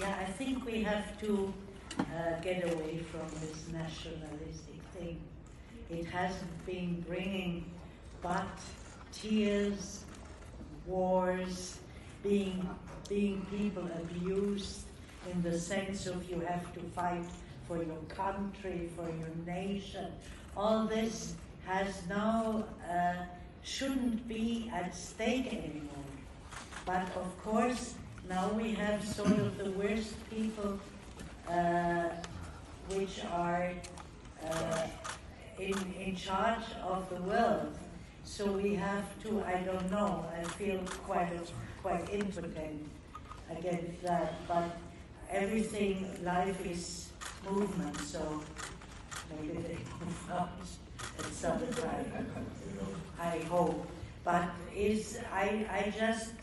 Yeah, I think we have to get away from this nationalistic thing. It hasn't been bringing but tears, wars, being people abused in the sense of you have to fight for your country, for your nation. All this has now shouldn't be at stake anymore. But of course, now we have sort of the worst people which are in charge of the world. So we have to, I don't know, I feel quite impotent against that, but everything, life is movement, so maybe they move out at some time, I hope. But I just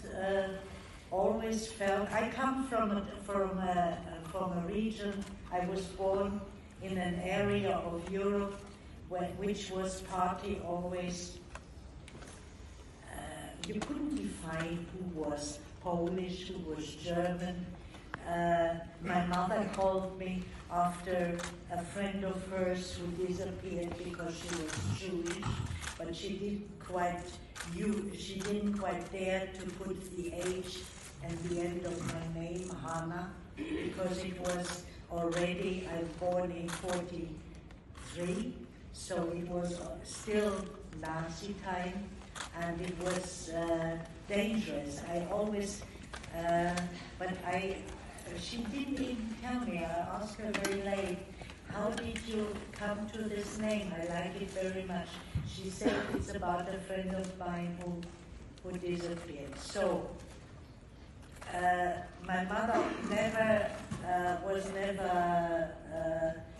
always felt, I come from a region, I was born in an area of Europe which was partly always, you couldn't define who was Polish, who was German. My mother called me after a friend of hers who disappeared because she was Jewish, but she didn't quite dare to put the H and the end of my name, Hannah, because it was already, I was born in 43, so it was still Nazi time, and it was dangerous. I always, she didn't even tell me. I asked her very late, how did you come to this name? I like it very much. She said it's about a friend of mine who disappeared. So, my mother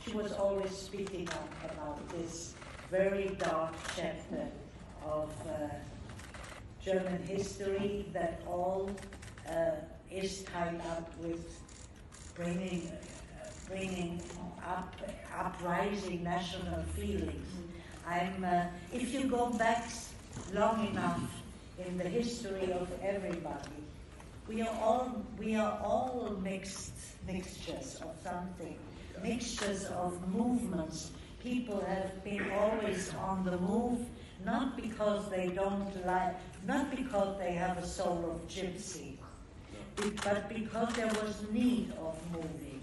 she was always speaking up about this very dark chapter of German history that all is tied up with bringing uprising national feelings. If you go back long enough in the history of everybody, we are all mixtures of something, mixtures of movements. People have been always on the move, not because they not because they have a soul of gypsy, but because there was need of moving.